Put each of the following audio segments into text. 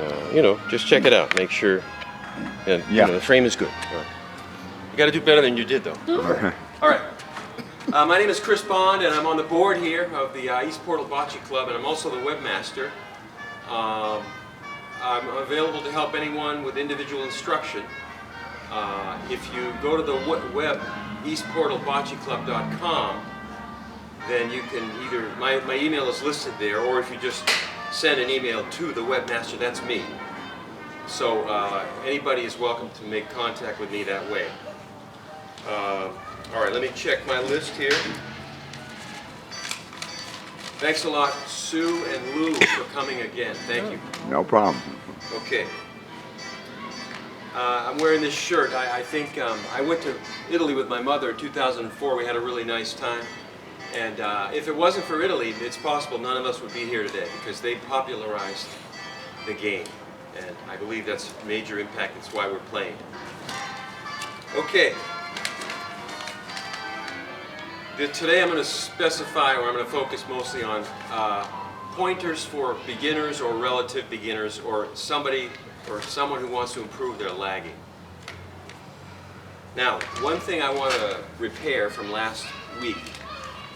and just check it out. Make sure and the frame is good. All right. You got to do better than you did, though. All right. My name is Chris Bond, and I'm on the board here of the East Portal Bocce Club, and I'm also the webmaster. I'm available to help anyone with individual instruction. If you go to the web, eastportalbocceclub.com, then you can either, my email is listed there, or if you just send an email to the webmaster, that's me. So anybody is welcome to make contact with me that way. All right, let me check my list here. Thanks a lot, Sue and Lou, for coming again. Thank you. No problem. Okay. I'm wearing this shirt. I think I went to Italy with my mother in 2004. We had a really nice time. And if it wasn't for Italy, it's possible none of us would be here today because they popularized the game. And I believe that's a major impact. That's why we're playing. Okay. Today I'm going to specify, or I'm going to focus mostly on pointers for beginners or relative beginners, or someone who wants to improve their lagging. Now, one thing I want to repair from last week.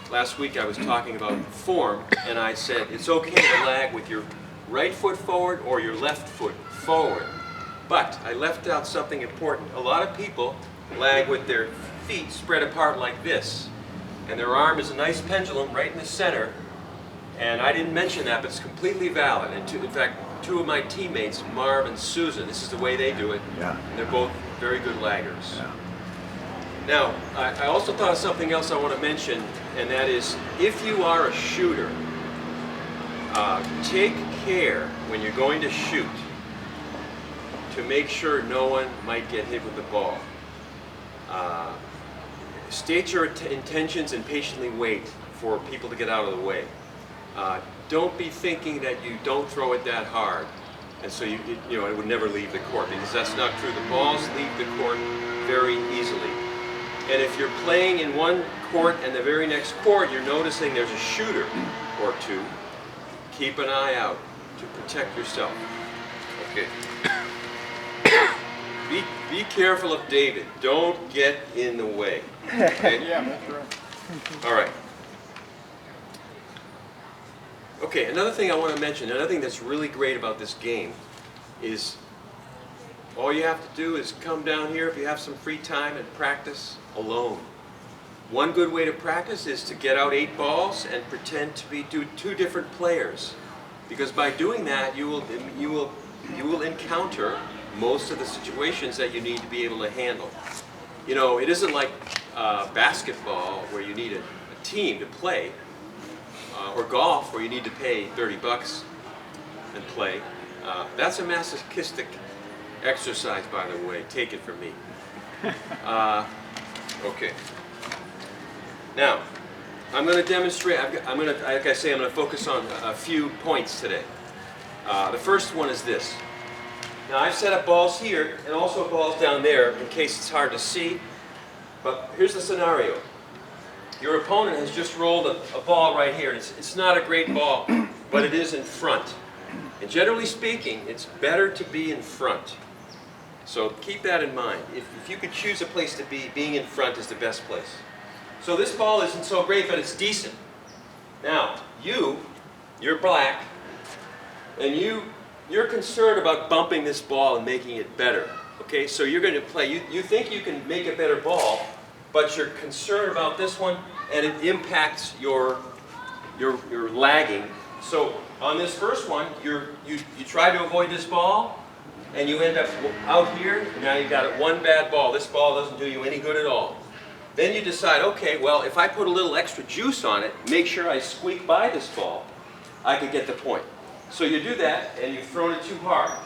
Last week I was talking about form, and I said it's okay to lag with your right foot forward or your left foot forward. But I left out something important. A lot of people lag with their feet spread apart like this. And their arm is a nice pendulum right in the center. And I didn't mention that, but it's completely valid. And in fact, two of my teammates, Marv and Susan, this is the way they do it. Yeah. And they're both very good laggers. Yeah. Now, I also thought of something else I want to mention, and that is, if you are a shooter, take care when you're going to shoot to make sure no one might get hit with the ball. State your intentions and patiently wait for people to get out of the way. Don't be thinking that you don't throw it that hard, and so it would never leave the court, because that's not true. The balls leave the court very easily. And if you're playing in one court and the very next court you're noticing there's a shooter or two, keep an eye out to protect yourself. Okay. Be careful of David. Don't get in the way. Okay? Yeah, that's right. All right. Okay, another thing I want to mention, another thing that's really great about this game is all you have to do is come down here if you have some free time and practice alone. One good way to practice is to get out 8 balls and pretend to be two different players, because by doing that you will encounter most of the situations that you need to be able to handle. You know, it isn't like basketball where you need a team to play, or golf where you need to pay $30 and play. That's a masochistic exercise, by the way. Take it from me. Okay. Now, I'm going to demonstrate. Like I say, I'm going to focus on a few points today. The first one is this. Now, I've set up balls here and also balls down there in case it's hard to see. But here's the scenario. Your opponent has just rolled a ball right here. And it's not a great ball, but it is in front. And generally speaking, it's better to be in front. So keep that in mind. If you could choose a place to be, being in front is the best place. So this ball isn't so great, but it's decent. Now, you're black, and you're concerned about bumping this ball and making it better. Okay, so you're going to play. You think you can make a better ball, but you're concerned about this one, and it impacts your lagging. So on this first one, you try to avoid this ball, and you end up out here. And now you've got one bad ball. This ball doesn't do you any good at all. Then you decide, okay, well, if I put a little extra juice on it, make sure I squeak by this ball, I could get the point. So you do that, and you've thrown it too hard.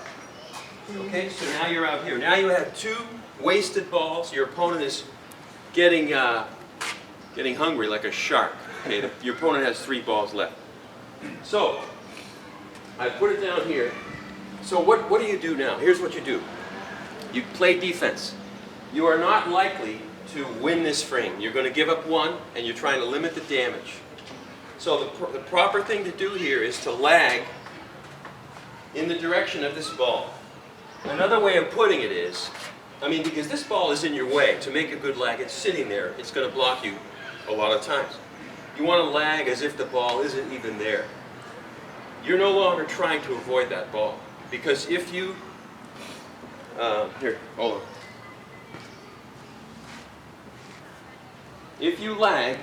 Okay, so now you're out here. Now you have 2 wasted balls. Your opponent is getting hungry like a shark. Okay, your opponent has 3 balls left. So I put it down here. So what do you do now? Here's what you do. You play defense. You are not likely to win this frame. You're going to give up 1, and you're trying to limit the damage. So the proper thing to do here is to lag in the direction of this ball. Another way of putting it is, because this ball is in your way, to make a good lag, it's sitting there, it's going to block you a lot of times. You want to lag as if the ball isn't even there. You're no longer trying to avoid that ball. Because if you, here, hold on. If you lag,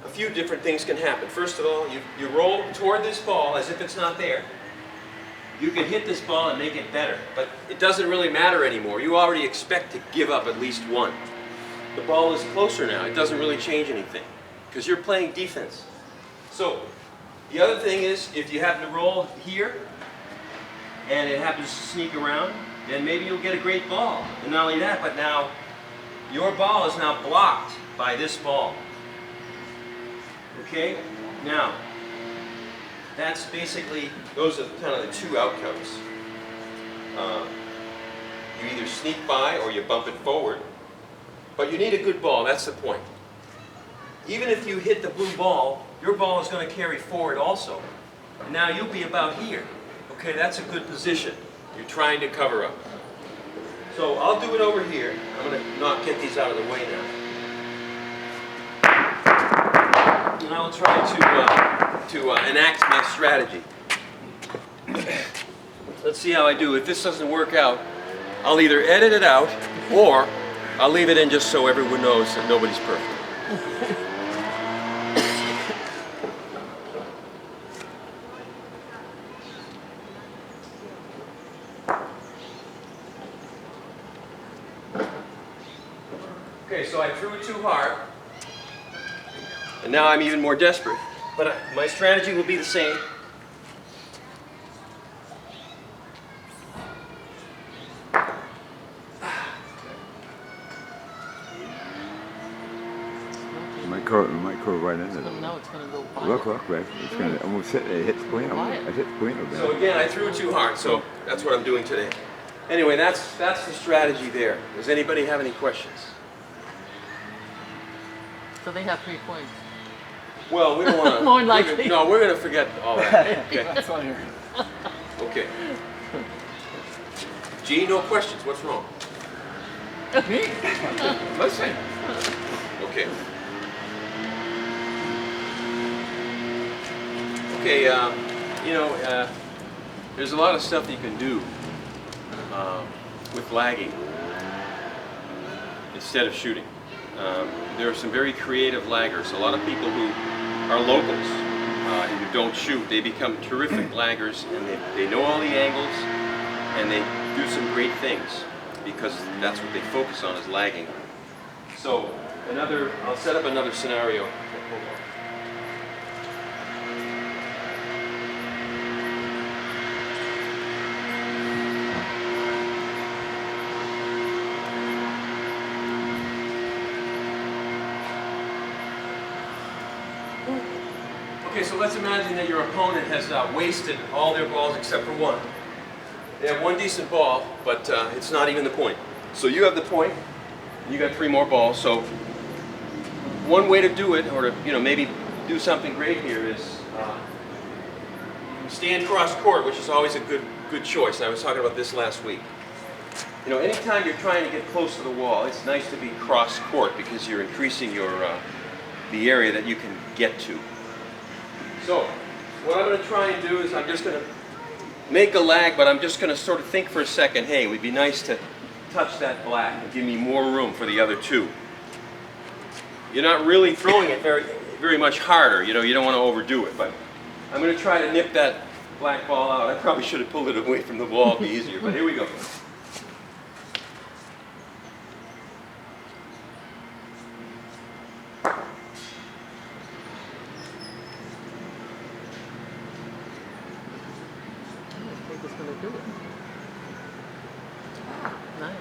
a few different things can happen. First of all, you roll toward this ball as if it's not there. You can hit this ball and make it better, but it doesn't really matter anymore. You already expect to give up at least one. The ball is closer now. It doesn't really change anything because you're playing defense. So the other thing is, if you happen to roll here and it happens to sneak around, then maybe you'll get a great ball. And not only that, but now your ball is now blocked by this ball. Okay? Now, that's basically, those are kind of the two outcomes. You either sneak by or you bump it forward. But you need a good ball, that's the point. Even if you hit the blue ball, your ball is going to carry forward also. And now you'll be about here. Okay, that's a good position. You're trying to cover up. So I'll do it over here. I'm going to not get these out of the way now. And I'll try to enact my strategy. Let's see how I do. If this doesn't work out, I'll either edit it out or I'll leave it in just so everyone knows that nobody's perfect. Okay, so I threw it too hard. And now I'm even more desperate. But my strategy will be the same. It might curve right into it. No, it's going to go wide. Look, right? It's going to almost hit the point. I hit the point of that. So again, I threw it too hard, so that's what I'm doing today. Anyway, that's the strategy there. Does anybody have any questions? So they have 3 points. Well, we don't want to. More likely. No, we're going to forget all that. Okay. That's on here. Okay. G, no questions. What's wrong? Listen. Okay. Okay, there's a lot of stuff you can do with lagging instead of shooting. There are some very creative laggers. A lot of people who are locals and who don't shoot, they become terrific laggers, and they know all the angles, and they do some great things because that's what they focus on, is lagging. So I'll set up another scenario. Hold on. Okay, so let's imagine that your opponent has wasted all their balls except for one. They have one decent ball, but it's not even the point. So you have the point, and you got 3 more balls. So one way to do it, or to maybe do something great here, is stand cross court, which is always a good choice. I was talking about this last week. Anytime you're trying to get close to the wall, it's nice to be cross court because you're increasing your the area that you can get to. So, what I'm going to try and do is I'm just going to make a lag, but I'm just going to sort of think for a second, hey, it would be nice to touch that black and give me more room for the other 2. You're not really throwing it very much harder. You don't want to overdo it, but I'm going to try to nip that black ball out. I probably should have pulled it away from the ball. It'd be easier, but here we go. Nice.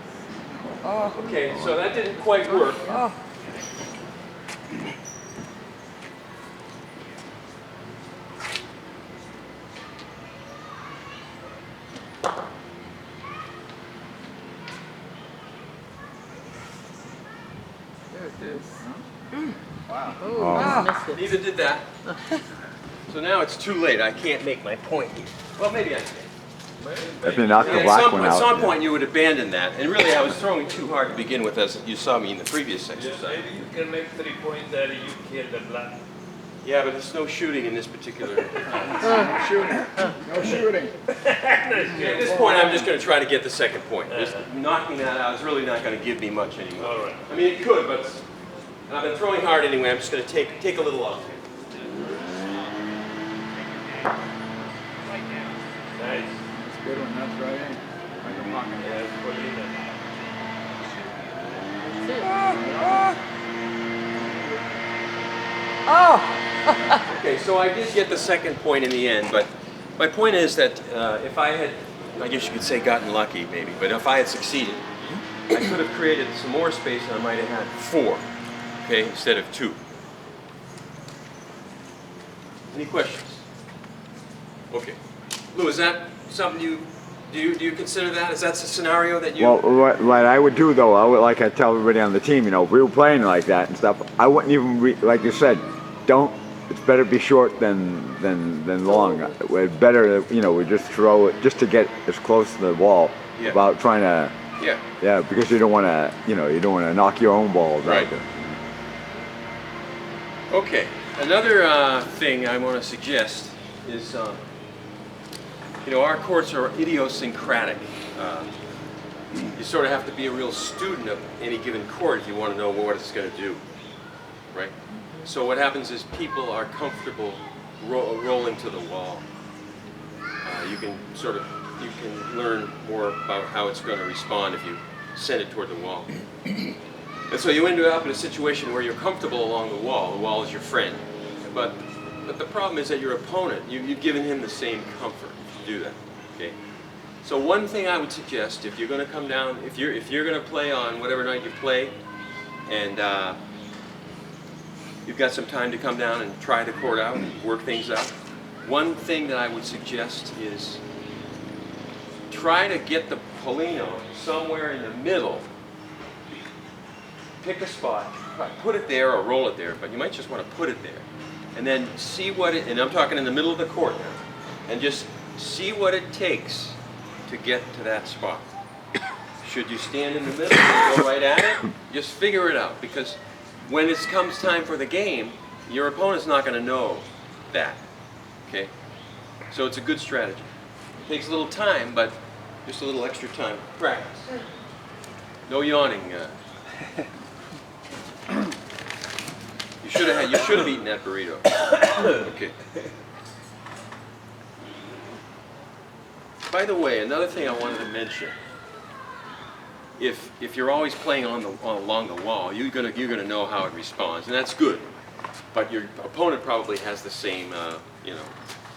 Okay, so that didn't quite work. There it is. Wow. Oh, missed it. Neither did that. So now it's too late. I can't make my point here. Well, maybe I can. If you knock the At black one at out. some point, you would abandon that. And really, I was throwing too hard to begin with, as you saw me in the previous Yeah, exercise. maybe you can make 3 points there, you kill the black. Yeah, but there's no shooting in this particular. Shooting. No shooting. At this point, I'm just going to try to get the second point. Just knocking that out is really not going to give me much anymore. All right. I mean, it could, but I've been throwing hard anyway. I'm just going to take a little off. Nice. Good one, that's right. Like a pocket. Yeah, Polina. Oh! Okay, so I did get the second point in the end, but my point is that if I had, I guess you could say gotten lucky maybe, but if I had succeeded, I could have created some more space and I might have had 4, okay, instead of 2. Any questions? Okay. Lou, is that something do you consider that? Is that a scenario that you... Well, what I would do though, I would, like I tell everybody on the team, you know, if we were playing like that and stuff, I wouldn't even, like you said, it's better be short than long. It's better, you know, we just throw it just to get as close to the wall Yeah. without trying to, Yeah. because you don't want to, you know, you don't want to knock your own balls Right. out there. Okay, another thing I want to suggest is, you know, our courts are idiosyncratic. You sort of have to be a real student of any given court if you want to know what it's going to do, right? So what happens is people are comfortable rolling to the wall. You can learn more about how it's going to respond if you send it toward the wall. And so you end up in a situation where you're comfortable along the wall is your friend. But the problem is that your opponent, you've given him the same comfort if you do that, okay? So one thing I would suggest, if you're going to come down, if you're going to play on whatever night you play, and you've got some time to come down and try the court out and work things out, one thing that I would suggest is try to get the Polino somewhere in the middle. Pick a spot, put it there or roll it there, but you might just want to put it there. And then see what it, and I'm talking in the middle of the court now, and just see what it takes to get to that spot. Should you stand in the middle and go right at it? Just figure it out, because when it comes time for the game, your opponent's not going to know that, okay? So it's a good strategy. It takes a little time, but just a little extra time. Practice. No yawning. You should have eaten that burrito. Okay. By the way, another thing I wanted to mention. If you're always playing along the wall, you're gonna know how it responds, and that's good. But your opponent probably has the same you know,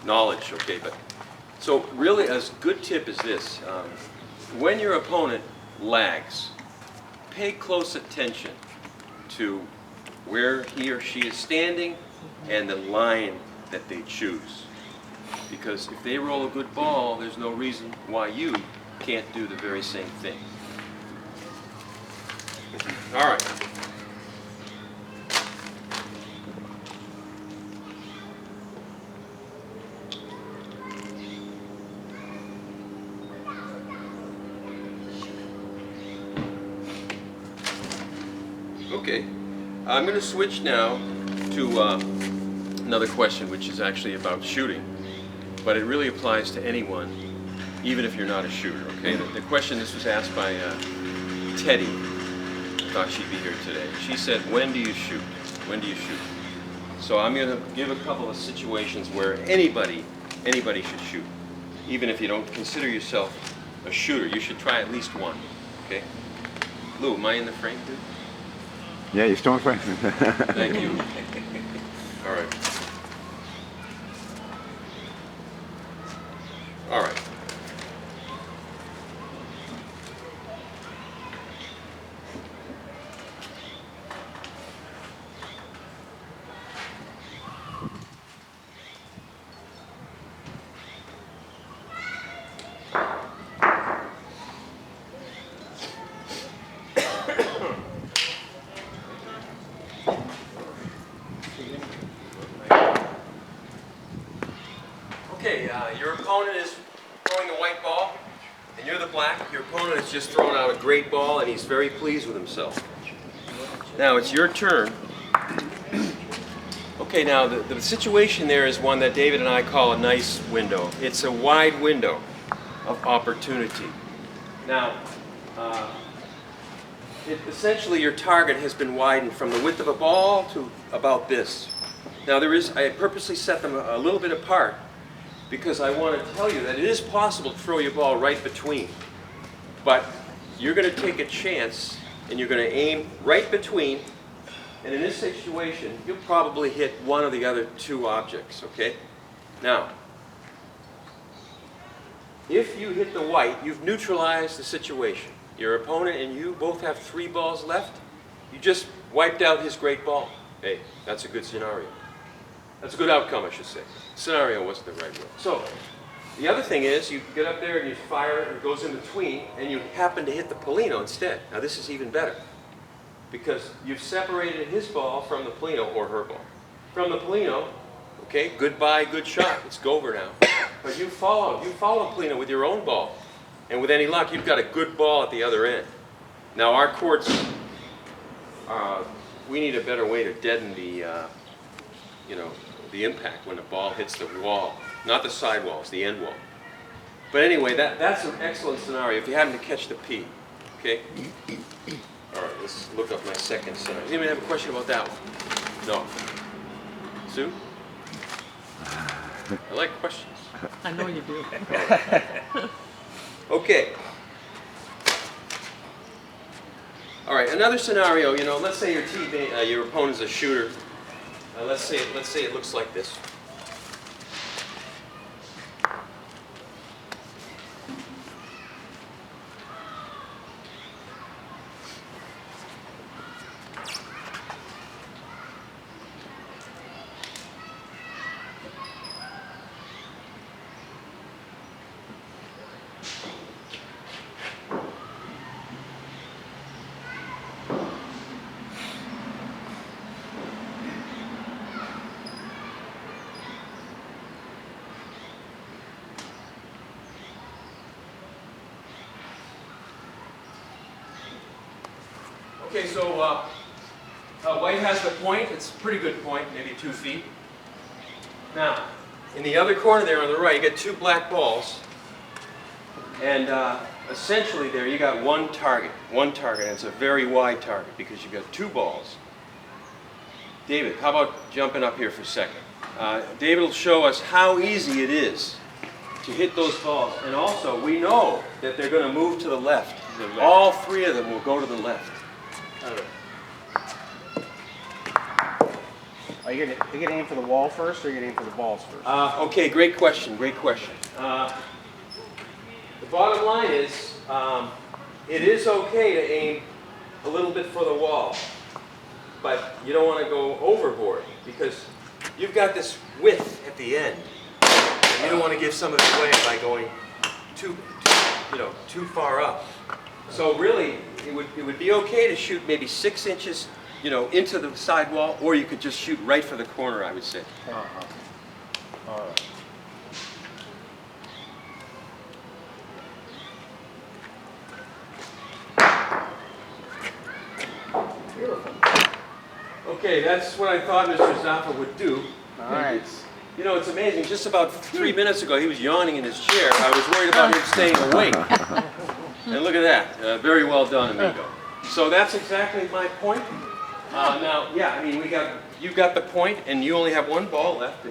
knowledge. Okay, but so really, a good tip is this: when your opponent lags, pay close attention to where he or she is standing and the line that they choose. Because if they roll a good ball, there's no reason why you can't do the very same thing. All right. Okay, I'm going to switch now to another question, which is actually about shooting, but it really applies to anyone, even if you're not a shooter. Okay, the question, this was asked by Teddy. Thought she'd be here today. She said, "When do you shoot? When do you shoot?" So I'm going to give a couple of situations where anybody should shoot, even if you don't consider yourself a shooter. You should try at least one. Okay, Lou, am I in the frame, dude? Yeah, you're still in front. Thank you. All right. All right. Okay, your opponent is throwing the white ball, and you're the black. Your opponent has just thrown out a great ball, and he's very pleased with himself. Now it's your turn. Okay, now the situation there is one that David and I call a nice window. It's a wide window of opportunity. Now, essentially your target has been widened from the width of a ball to about this. Now I purposely set them a little bit apart because I want to tell you that it is possible to throw your ball right between. But you're going to take a chance and you're going to aim right between. And in this situation, you'll probably hit one of the other two objects, okay? Now, if you hit the white, you've neutralized the situation. Your opponent and you both have 3 balls left. You just wiped out his great ball. Hey, that's a good scenario. That's a good outcome, I should say. Scenario wasn't the right word. So, the other thing is, you get up there and you fire, it goes in between, and you happen to hit the Polino instead. Now this is even better, because you've separated his ball from the Polino, or her ball. From the Polino, okay, goodbye, good shot. It's over now. But you follow Polino with your own ball. And with any luck, you've got a good ball at the other end. Now our courts, we need a better way to deaden the, the impact when the ball hits the wall. Not the side walls, the end wall. But anyway, that's an excellent scenario if you happen to catch the P, okay? All right, let's look up my second scenario. Does anybody have a question about that one? No. Sue? I like questions. I know you do. Okay. All right, another scenario, let's say your opponent's a shooter. Let's say it looks like this. Okay, so white has the point. It's a pretty good point, maybe 2 feet. Now, in the other corner there on the right, you get 2 black balls. And essentially there you got one target. And it's a very wide target because you've got 2 balls. David, how about jumping up here for a second? David will show us how easy it is to hit those balls. And also, we know that they're going to move to the left. All 3 of them will go to the left. Are you gonna aim for the wall first, or are you gonna aim for the balls first? Okay, great question. The bottom line is, it is okay to aim a little bit for the wall, but you don't want to go overboard because you've got this width at the end, and you don't want to give some of it away by going too far up. So really, it would be okay to shoot maybe 6 inches, into the side wall, or you could just shoot right for the corner, I would say. All right. Beautiful. Okay, that's what I thought Mr. Zappa would do. All right. It's amazing. Just about 3 minutes ago, he was yawning in his chair. I was worried about him staying awake. And look at that. Very well done, amigo. So that's exactly my point. Now, yeah, I mean, you got the point, and you only have 1 ball left.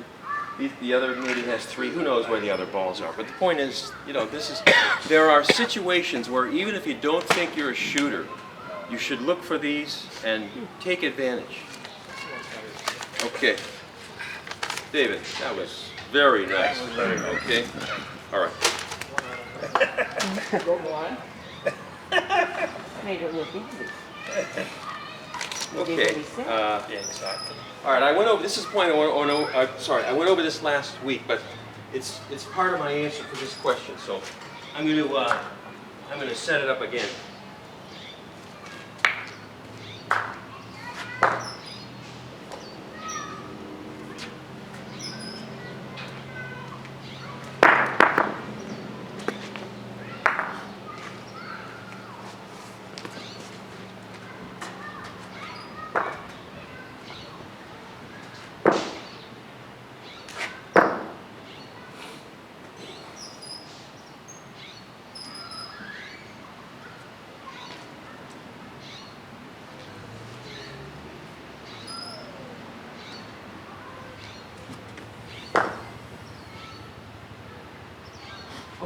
The other maybe has 3. Who knows where the other balls are? But the point is, there are situations where even if you don't think you're a shooter, you should look for these and take advantage. Okay. David, that was very nice. Okay. All right. Go blind. Made it look easy. Okay. Yeah, exactly. All right. I went over. This is the point. I went over this last week, but it's part of my answer for this question. So I'm going to set it up again.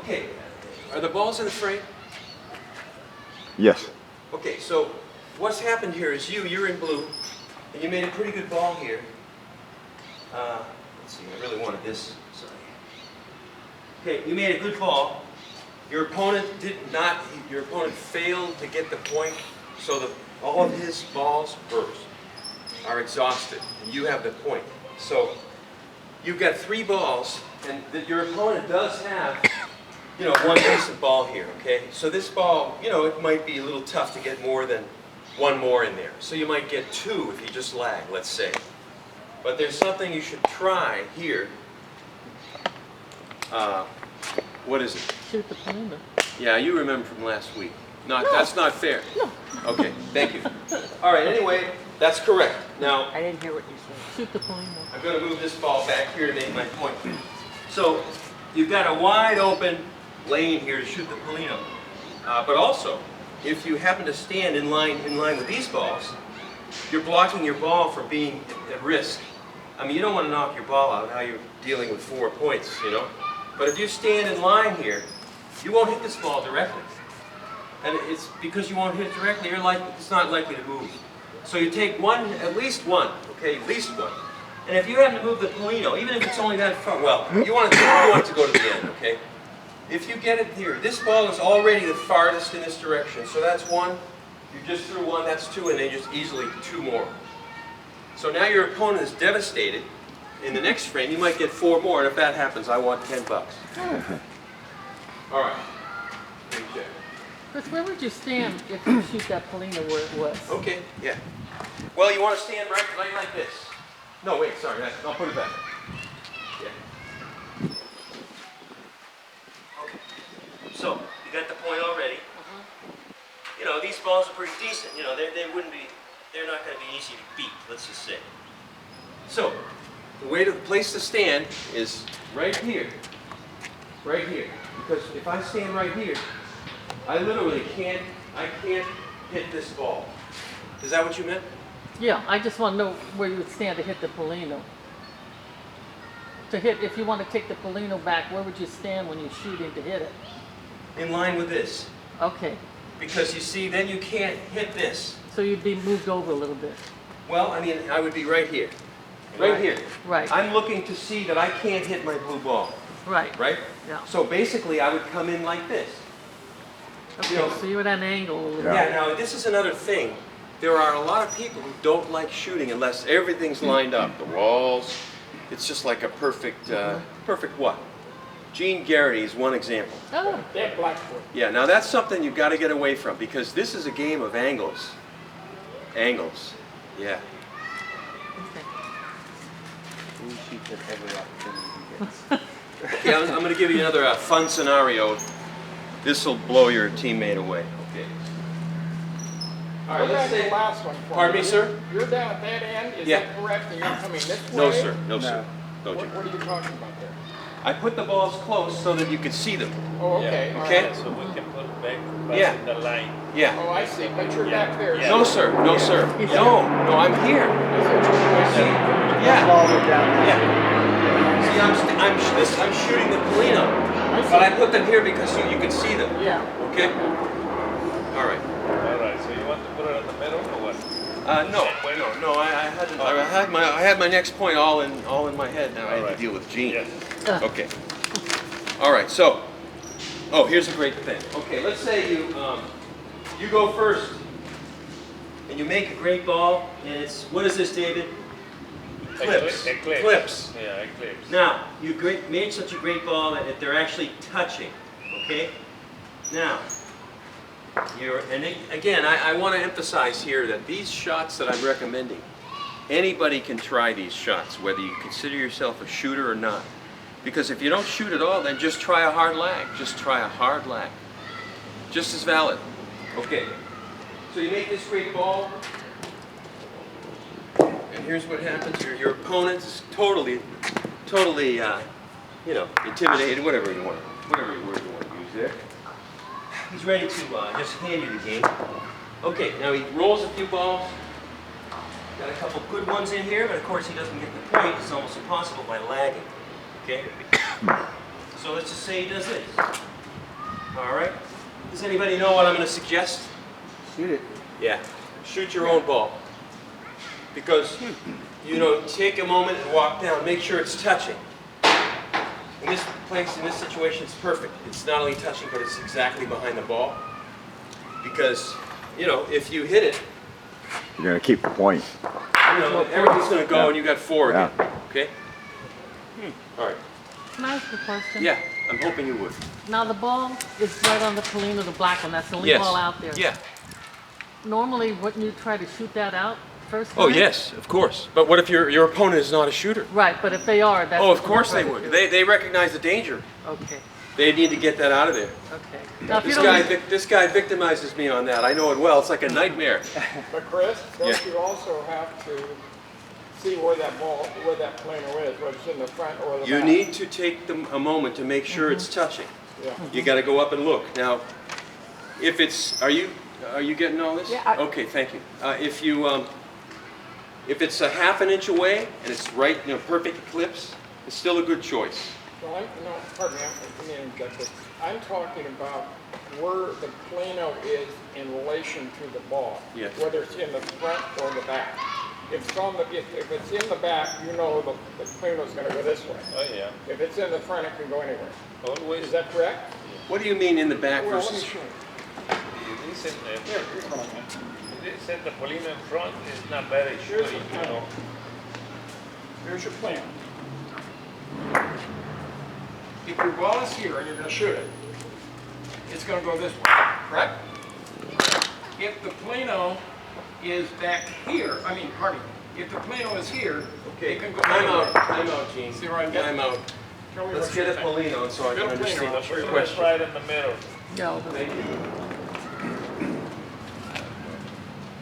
Okay, are the balls in the frame? Yes. Okay, so what's happened here is you're in blue, and you made a pretty good ball here. Let's see, I really wanted this, sorry. Okay, you made a good ball. Your opponent your opponent failed to get the point, so that all of his balls are exhausted, and you have the point. So you've got 3 balls, and your opponent does have, one decent ball here, okay? So this ball, it might be a little tough to get more than 1 more in there. So you might get 2 if you just lag, let's say. But there's something you should try here. What is it? Shoot the Polino. Yeah, you remember from last week. That's not fair. No. Okay, thank you. All right, anyway, that's correct. Now, I didn't hear what you said. Shoot the Polino. I'm going to move this ball back here to make my point. So, you've got a wide open lane here to shoot the Polino. But also, if you happen to stand in line with these balls, you're blocking your ball from being at risk. I mean, you don't want to knock your ball out. Now you're dealing with 4 points, But if you stand in line here, you won't hit this ball directly. And it's because you won't hit it directly, it's not likely to move. So you take at least one, okay, at least one. And if you happen to move the Polino, even if it's only that far, well, you want it to go to the end, okay? If you get it here, this ball is already the farthest in this direction, so that's 1. You just threw 1, that's 2, and then just easily 2 more. So now your opponent is devastated. In the next frame, you might get 4 more, and if that happens, I want $10. All right. Let me check. Chris, where would you stand if you shoot that Polino where it was? Okay, yeah. Well, you want to stand right like this. No, wait, sorry, I'll put it back. Yeah. Okay. So, you got the point already. These balls are pretty decent. They're not going to be easy to beat, let's just say. So, the place to stand is right here. Right here. Because if I stand right here, I literally can't hit this ball. Is that what you meant? Yeah, I just want to know where you would stand to hit the Polino. If you want to take the Polino back, where would you stand when you're shooting to hit it? In line with this. Okay, Because you see, then you can't hit this. so you'd be moved over a little bit. Well, I mean, I would be right here. Right here. Right. I'm looking to see that I can't hit my blue ball. Right. Right? Yeah. So basically, I would come in like this. Okay, You know, so you're at an angle a little bit. Yeah, now this is another thing. There are a lot of people who don't like shooting unless everything's lined up. The walls, it's just like a perfect, perfect what? Gene Garrity is one example. Oh, They're Blackfoot. Yeah, now that's something you've got to get away from because this is a game of angles. Angles, yeah. okay. Blue sheets at every opportunity he gets. Okay, I'm going to give you another fun scenario. This will blow your teammate away. Okay. All right, Go let's back to the say. last one for Pardon me, me. sir? You're down at that end, is Yeah. that correct? And you're coming this way? No, sir. No, sir. Don't What, you? what are you talking about there? I put the balls close so that you could see them. Oh, okay, all Okay. right. So we can put back Yeah. in the line. Yeah. Oh, I see, but you're Yeah. back there. Yeah. No, sir. No, sir. No, no, I'm here. Yeah. Ball are down there. Yeah. See, I'm shooting the Polino, but I put them here because you can see them. Yeah. Okay. All right. All right. So you want to put it in the middle or what? No. I had my next point all in my head. Now I had All right. to deal with Gene. Yes. Okay. All right. So, here's a great thing. Okay, let's say you go first, and you make a great ball, and it's what is this, David? Clips. Eclipse. Clips. Yeah, eclipse. Now you made such a great ball that they're actually touching. Okay. Now. Again, I want to emphasize here that these shots that I'm recommending, anybody can try these shots, whether you consider yourself a shooter or not. Because if you don't shoot at all, then just try a hard lag. Just try a hard lag. Just as valid. Okay. So you make this great ball, and here's what happens. Your opponent's totally, intimidated, whatever word you want to use there. He's ready to just hand you the game. Okay, now he rolls a few balls. Got a couple good ones in here, but of course he doesn't get the point. It's almost impossible by lagging. Okay? So let's just say he does this. All right. Does anybody know what I'm going to suggest? Shoot it. Yeah. Shoot your own ball. Because, you know, take a moment and walk down. Make sure it's touching. In this place, in this situation, it's perfect. It's not only touching, but it's exactly behind the ball. Because, you know, if you hit it, You're gonna keep the point. you know, everything's going to go Yeah. and you got 4 again. Yeah. Okay? All right. Can I ask a question? Yeah, I'm hoping you would. Now the ball is right on the Polino, the black one. That's the only Yes. ball out there. Yeah. Normally, wouldn't you try to shoot that out first? Oh, time? yes, of course. But what if your opponent is not a shooter? Right, but if they are, that's. Oh, of course they would. They recognize the danger. Okay, They need to get that out of there. okay. Now, if you This don't, guy, this guy victimizes me on that. I know it well. It's like a nightmare. But Chris, don't Yeah. you also have to see where that ball, where that Plano is, whether it's in the front or the back? You need to take a moment to make sure it's touching. Yeah. You got to go up and look. Now, if it's, are you getting all this? Yeah, Okay, thank you. If it's a half an inch away and it's right, you know, perfect eclipse, it's still a good choice. Well, no, pardon me, let me interject this. I'm talking about where the Plano is in relation to the ball. Yes. Whether it's in the front or the back. If it's in the back, you know the Plano's gonna go this way. Oh, yeah. If it's in the front, it can go anywhere. Always. Is that correct? What do you mean in the back Well, let me versus? show you. It isn't, Here, here's what I meant. it isn't the Polino in front is not very Here's shooting, the you know. Here's your Plano. If your ball is here and you're gonna shoot it, it's gonna go this way, correct? If the Plano is back here, pardon me, if the Plano is here, Okay, it can go I'm anywhere. out. I'm out, Gene. See where I'm getting? I'm out. Tell me Let's what get you a think. Polino so I Get can a Polino. understand That's your what Polino's question. right in the middle. no, Thank you.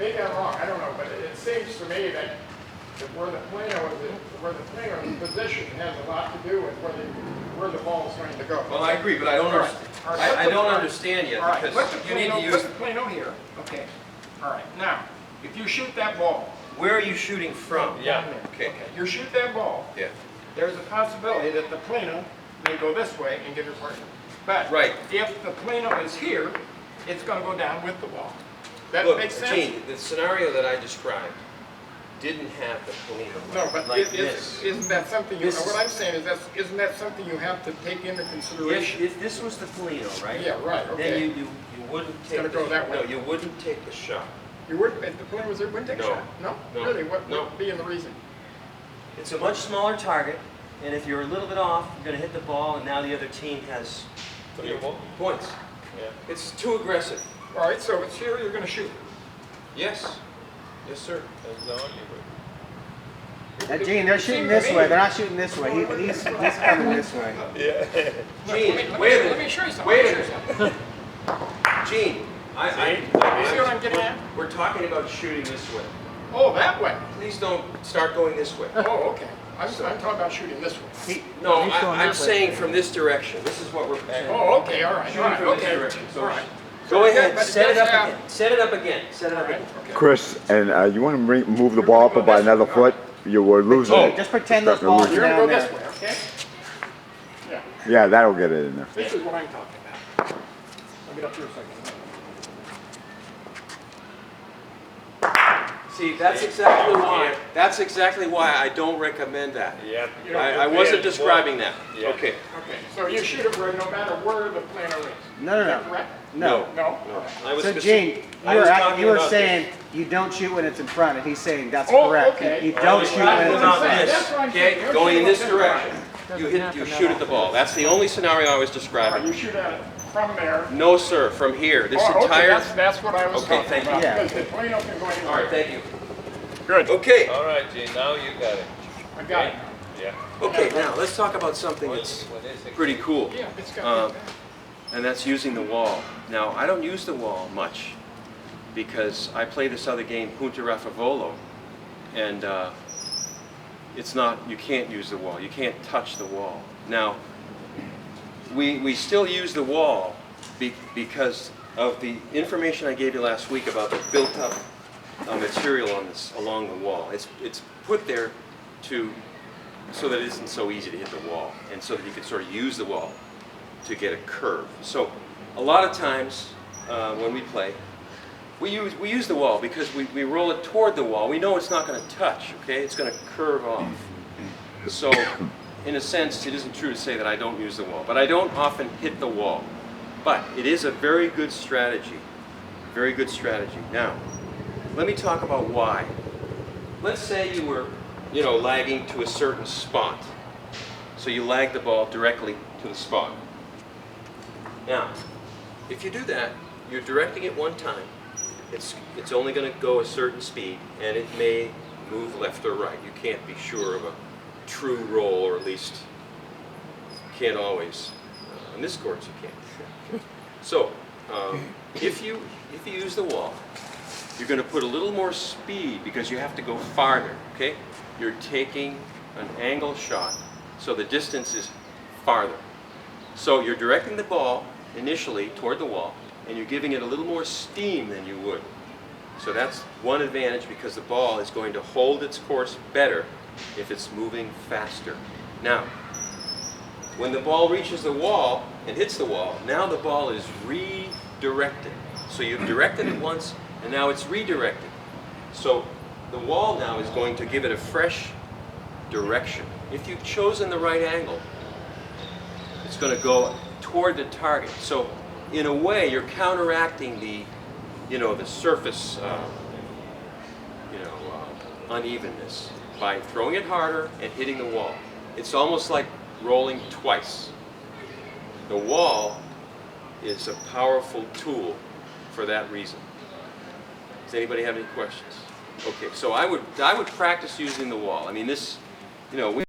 Maybe I'm wrong, I don't know, but it seems to me that where the Plano is positioned has a lot to do with where the ball is going to go. Well, I agree, but I don't All right. understand. All right, I don't understand yet All right, because put the you need Plano, to put use. the Plano here, okay. All right, now, if you shoot that ball, Where are you shooting from? Yeah. down there, Okay. you shoot that ball, Yeah. there's a possibility that the Plano may go this way and get your partner. But Right. if the Plano is here, it's gonna go down with the ball. That Look, makes sense? Gene, the scenario that I described didn't have the Polino No, but like this. isn't that something, This is- what I'm saying is isn't that something you have to take into consideration? If this was the Polino, right? Yeah, right, Then okay. you wouldn't take. gonna go that way. No, you wouldn't take the shot. You would, if the Plano was there, wouldn't take a No. shot? No? No. Really, what No. would be the reason? It's a much smaller target, and if you're a little bit off, you're going to hit the ball, and now the other team has 3 more? points. Yeah. It's too aggressive. All right, so if it's here, you're gonna shoot. Yes. Yes, sir. That's the only way. Gene, they're shooting this way. They're not shooting this way. He's coming this way. Yeah. Gene, Let wait a me minute. show you something. Wait a Let me show you something. Gene, You see what I'm getting at? we're talking about shooting this way. Oh, that way. Please don't start going this way. Oh, okay. I'm talking about shooting this way. No, He's going I'm that way. saying from this direction. This is what we're. Oh, okay, all right, all Shooting right, from this okay. direction. So All right. go ahead, But set it does up have- again. Set it up again. Set it up All right, again. okay. Chris, and you want to move the ball up about another foot? You were losing Oh. it. Just pretend those Starting to balls lose are it. You're gonna go down this there. way, okay? Yeah, Yeah, that'll get it in there. this is what I'm talking about. Let me get up here a second. See, that's exactly why. That's exactly why I don't recommend that. Yeah. I wasn't describing that. Yeah. Okay. Okay, so you shoot it where, no matter where the Plano is. No, Is that no, correct? no. No? No. I was So speci- Gene, I was talking you were about saying you don't shoot when it's in front, and he's saying that's Oh, correct. okay. You I don't was shoot when talking it's in about front. this. That's what I'm Okay, saying. You're going in this shooting direction. Doesn't You happen that shoot at the often. ball. That's the only scenario I was Or describing. you shoot at it from there. No, sir. From here, this Oh, okay, entire. that's what I was Okay, talking thank you. about. Yeah. Because the Plano can go anywhere. All right. Thank you. Good. Okay. All right, Gene, now you got it. I got it. Yeah. Okay. Now let's talk about something that's What is it? pretty cool. Yeah, it's got Um, that. and that's using the wall. Now, I don't use the wall much because I play this other game, Punta Raffavolo, and it's not, you can't use the wall. You can't touch the wall. Now, we still use the wall because of the information I gave you last week about the built-up material on this along the wall. It's put there so that it isn't so easy to hit the wall, and so that you can sort of use the wall to get a curve. So a lot of times when we play, we use the wall because we roll it toward the wall. We know it's not going to touch, okay? It's going to curve off. So in a sense, it isn't true to say that I don't use the wall, but I don't often hit the wall. But it is a very good strategy. Very good strategy. Now, let me talk about why. Let's say you were, lagging to a certain spot. So you lag the ball directly to the spot. Now, if you do that, you're directing it one time. It's only going to go a certain speed, and it may move left or right. You can't be sure of a true roll, or at least you can't always. On this court, you can't. So, if you use the wall, you're going to put a little more speed because you have to go farther, okay? You're taking an angle shot, so the distance is farther. So you're directing the ball initially toward the wall, and you're giving it a little more steam than you would. So that's one advantage because the ball is going to hold its course better if it's moving faster. Now, when the ball reaches the wall and hits the wall, now the ball is redirected. So you've directed it once, and now it's redirected. So the wall now is going to give it a fresh direction. If you've chosen the right angle, it's going to go toward the target. So in a way, you're counteracting the surface, unevenness by throwing it harder and hitting the wall. It's almost like rolling twice. The wall is a powerful tool for that reason. Does anybody have any questions? Okay, so I would practice using the wall. I mean, this, we